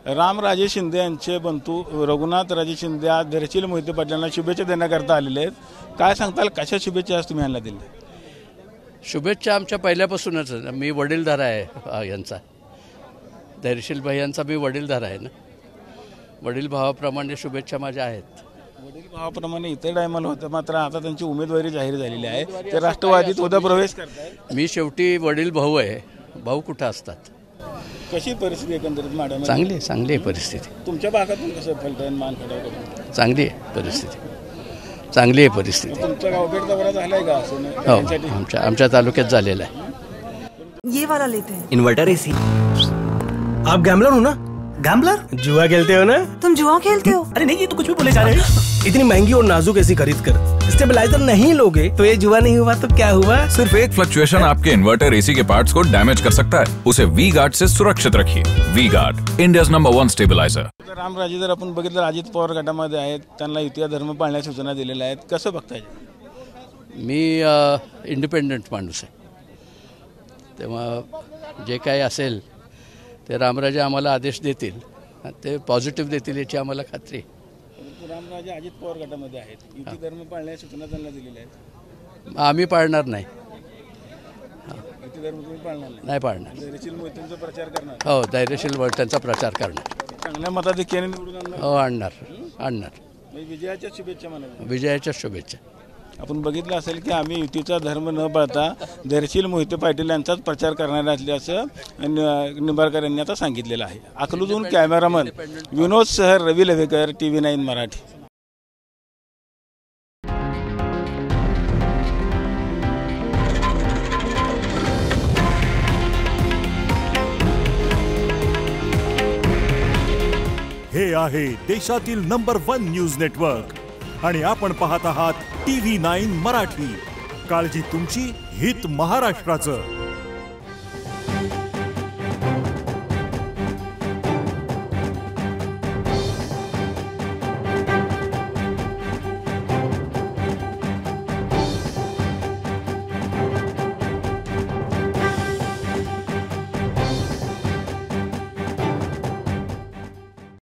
रामराजे शिंदे यांचे बंधू रघुनाथराजे शिंदे आज धैर्यशील मोहिते पाटलांना शुभेच्छा देण्याकरता आलेले आहेत। काय सांगताल, कशा शुभेच्छा आज तुम्ही यांना दिल्या? शुभेच्छा आमच्या पहिल्यापासूनच, मी वडीलधारा आहे यांचा, धैर्यशील भैयांचा मी वडीलधारा आहे ना, वडील भावाप्रमाणे शुभेच्छा माझ्या आहेत। वडील भावाप्रमाणे इतर टायमाला होतं, मात्र आता त्यांची उमेदवारी जाहीर झालेली आहे, ते राष्ट्रवादीत उद्या प्रवेश करतात। मी शेवटी वडील भाऊ आहे, भाऊ कुठं असतात। कशी परिस्थिती एकंदरीत मॅडम? चांगली आहे परिस्थिती। तुमच्या भागातून कसं फलटण मानखडा? चांगली आहे परिस्थिती। तुमच्या गावभेट दौरा झालाय का? हो, आमच्या तालुक्यात झालेला आहे। ये वाला लेते हैं। Inverter AC. आप गैम्बलर हो ना? गैम्बलर? जुआ खेलते हो ना? तुम जुआ खेलते हो? अरे नहीं, ये तो कुछ भी बोले जा रहे हैं। इतनी महंगी और नाजुक एसी खरीद कर स्टेबलाइजर नहीं लोगे तो ये जुआ नहीं हुआ तो क्या हुआ? सिर्फ एक फ्लक्चुएशन आपके इन्वर्टर एसी के पार्ट्स को डैमेज कर सकता है। उसे वी गार्ड से सुरक्षित रखिए। V guard, India's number 1 stabilizer. Ramraje जर आपण बघितलं, अजित पवार गटामध्ये आहेत, त्यांना युती धर्म पाळण्याच्या सूचना दिलेल्या आहेत, कसं बघताय? मी इंडिपेंडंट माणूस आहे, तेव्हा जे काही असेल ते रामराजे आम्हाला आदेश देतील, ते पॉझिटिव्ह देतील याची आम्हाला खात्री आहे। रामराजे अजित पवार गटामध्ये आहेत, युती धर्म पाळण्याच्या सूचना त्यांना दिलेल्या आहेत, आम्ही पाळणार नाही। युती धर्म तुम्ही पाळणार नाही पाळणार। धैर्यशील मोहितेंचा प्रचार करणार? हो, धैर्यशील त्यांचा प्रचार करणार। चांगल्या मताधिक्याने निवडून आणणार? हो, आणणार। विजयाच्या शुभेच्छा म्हणा। विजयाच्या शुभेच्छा। आपण बघितलं असेल की आम्ही युतीचा धर्म न पाळता धैर्यशील मोहिते पाटील यांचाच प्रचार करणार असल्याचं निंबाळकर यांनी आता सांगितलेलं आहे। अकलूजहून कॅमेरामन विनोद सह रवी लवेकर, TV9 मराठी। हे आहे देशातील नंबर 1 न्यूज नेटवर्क आणि आपण पाहत आहात TV9 मराठी। काळजी तुमची, हित महाराष्ट्राचं।